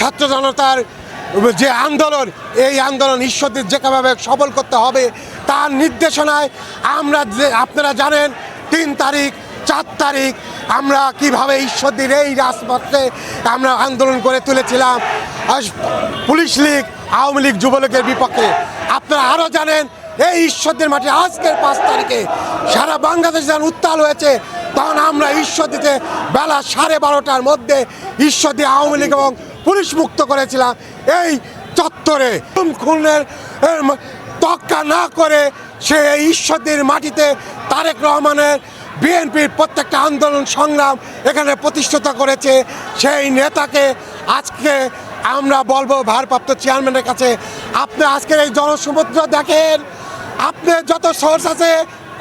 ছাত্র জনতার যে আন্দোলন, এই আন্দোলন ঈশ্বরদীর যেভাবে সফল করতে হবে তার নির্দেশনায় আমরা আপনারা জানেন 3 তারিখ 4 তারিখ আমরা কিভাবে ঈশ্বরদীর এই রাজপথে আমরা আন্দোলন করে তুলেছিলাম পুলিশ লীগ, আওয়ামী লীগ, যুবলীগের বিপক্ষে। আপনারা আরও জানেন এই ঈশ্বরদীর মাঠে আজকের 5 তারিখে সারা বাংলাদেশ যখন উত্তাল হয়েছে, তখন আমরা ঈশ্বরদীতে বেলা 12:30টার মধ্যে ঈশ্বরদী আওয়ামী লীগ এবং পুলিশ মুক্ত করেছিলাম। এই চত্বরে খুনের তক্কা না করে সে ঈশ্বরদীর মাটিতে তারেক রহমানের বিএনপির প্রত্যেকটা আন্দোলন সংগ্রাম এখানে প্রতিষ্ঠিত করেছে। সেই নেতাকে আজকে আমরা বলবো ভারপ্রাপ্ত চেয়ারম্যানের কাছে, আপনি আজকের এই জনসমুদ্র দেখেন, আপনি যত সোর্স আছে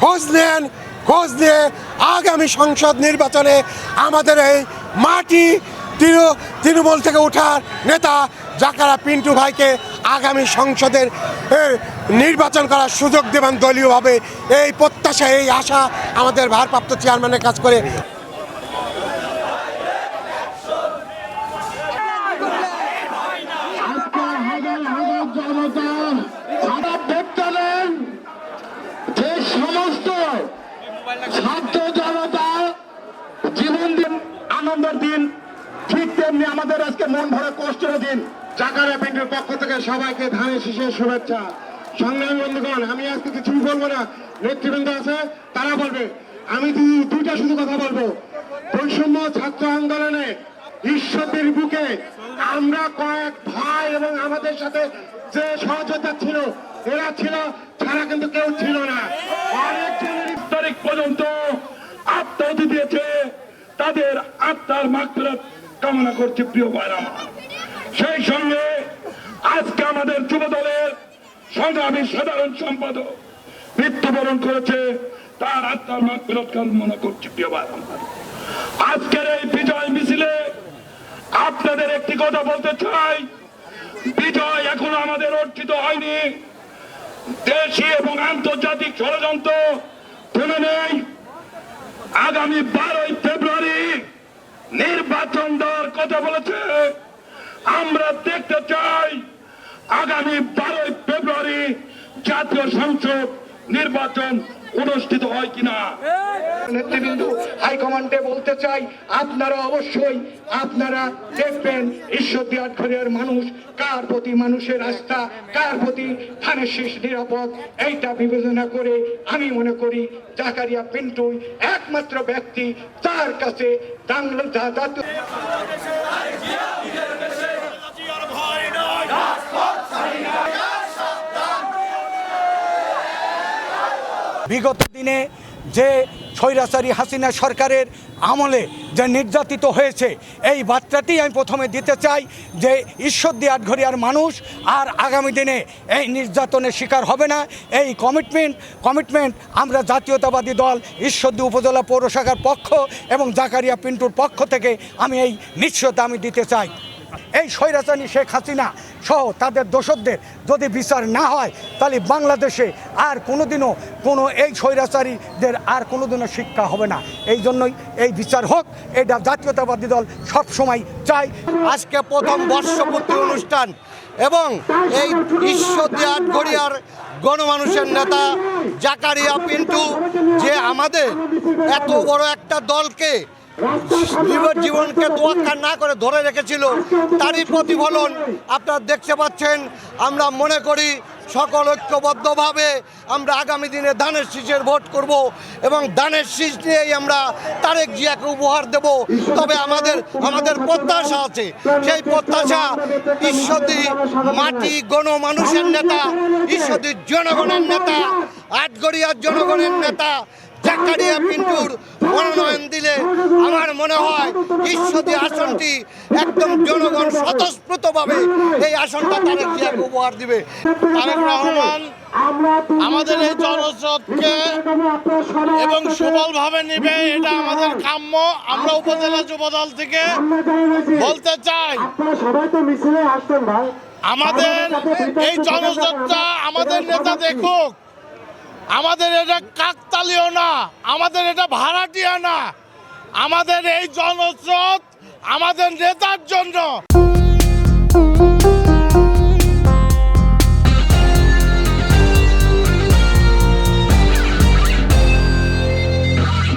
খোঁজ নেন, খোঁজ নিয়ে আগামী সংসদ নির্বাচনে আমাদের এই মাটি তৃণমূল থেকে ওঠার নেতা জাকারিয়া পিন্টু ভাইকে আগামী সংসদের নির্বাচন করার সুযোগ দেবেন দলীয়ভাবে। এই প্রত্যাশা, এই আশা আমাদের ভারপ্রাপ্ত চেয়ারম্যানের কাজ করে। ছাত্র জনতা জীবন দিন, আনন্দের দিন, ঠিক তেমনি আমাদের আজকে মন ভরা কষ্টের দিন। জাকারিয়া পিন্টুর পক্ষ থেকে সবাইকে ধানের শীষের শুভেচ্ছা। সংগ্রামী বন্ধুগণ, আমি আজকে কিছুই বলবো না, নেতৃবৃন্দ আছে তারা বলবে। আমি দুইটা শুধু কথা বলবো। বৈষম্য ছাত্র আন্দোলনে ঈশ্বরদীর বুকে আমরা কয়েক ভাই এবং আমাদের সাথে যে সহযোগিতা ছিল, এরা ছিল ছাড়া কিন্তু কেউ ছিল না। অনেকজনের তারিখ পর্যন্ত আত্মাহুতি দিয়েছে, তাদের আত্মার মাগফিরাত কামনা করছে প্রিয় ভাইরা আমার। সেই সঙ্গে আজকে আমাদের যুব দলের সংগ্রামী সাধারণ সম্পাদক মৃত্যুবরণ করেছে, তার আত্মার মাগফিরাত কামনা করছে প্রিয় ভাইরা আমার। আজকের এই বিজয় মিছিলে আপনাদের একটি কথা বলতে চাই, বিজয় এখনো আমাদের অর্জিত হয়নি। দেশি এবং আন্তর্জাতিক ষড়যন্ত্র থেমে নেই। আগামী 12ই ফেব্রুয়ারি নির্বাচন দেওয়ার কথা বলেছে। আমরা দেখতে চাই আগামী 12ই ফেব্রুয়ারি জাতীয় সংসদ নির্বাচন অনুষ্ঠিত হয় কিনা। নেতৃবৃন্দ হাইকমান্ডে বলতে চাই, আপনারা অবশ্যই আপনারা দেখবেন ঈশ্বরদী আটঘরিয়ার মানুষ কার প্রতি মানুষের আস্থা, কার প্রতি ধানের শীষ নিরাপদ, এইটা বিবেচনা করে আমি মনে করি জাকারিয়া পিন্টু একমাত্র ব্যক্তি, তার কাছে বিগত দিনে যে স্বৈরাচারী হাসিনা সরকারের আমলে যে নির্যাতিত হয়েছে, এই বার্তাটি আমি প্রথমে দিতে চাই যে ঈশ্বরদী আটঘরিয়ার মানুষ আর আগামী দিনে এই নির্যাতনের শিকার হবে না। এই কমিটমেন্ট আমরা জাতীয়তাবাদী দল ঈশ্বরদী উপজেলা পৌরশাখার পক্ষ এবং জাকারিয়া পিন্টুর পক্ষ থেকে আমি এই নিশ্চয়তা আমি দিতে চাই। এই স্বৈরাচারী শেখ হাসিনা সহ তাদের দোষরদের যদি বিচার না হয়, তাহলে বাংলাদেশে আর কোনোদিনও এই স্বৈরাচারীদের আর কোনোদিনও শিক্ষা হবে না। এই জন্যই এই বিচার হোক, এটা জাতীয়তাবাদী দল সবসময় চাই। আজকে প্রথম বর্ষপূর্তি অনুষ্ঠান এবং এই ঈশ্বরদী আটঘরিয়ার গণমানুষের নেতা জাকারিয়া পিন্টু যে আমাদের এত বড় একটা দলকে জীবনকে তোয়াক্কা না করে ধরে রেখেছিল, তারই প্রতিফলন আপনারা দেখতে পাচ্ছেন। আমরা মনে করি সকল ঐক্যবদ্ধভাবে আমরা আগামী দিনে ধানের শীষের ভোট করব এবং ধানের শীষ নিয়েই আমরা তারেক জিয়াকে উপহার দেব। তবে আমাদের প্রত্যাশা আছে, সেই প্রত্যাশা ঈশ্বরদী মাটি গণমানুষের নেতা, ঈশ্বরদীর জনগণের নেতা, আটঘরিয়ার জনগণের নেতা জাকারিয়া পিন্টুর মনোনয়ন দিলে আমার মনে হয় ঈশ্বরদী আসনটি একদম জনগণ স্বতঃস্ফূর্তভাবে এই আসনটা তারেক জিয়াকে উপহার দিবে। তারেক রহমান আমাদের এই জনস্রোতকে এবং সুবলভাবে নিবে, এটা আমাদের কাম্য। আমরা উপজেলা যুবদল থেকে বলতে চাই, আমাদের এই জনস্রোতটা আমাদের নেতা দেখুক। আমাদের এটা কাকতালীয় না, আমাদের এটা ভাড়াটিয়া না, আমাদের এই জনস্রোত আমাদের নেতার জন্য। ধন্যবাদ।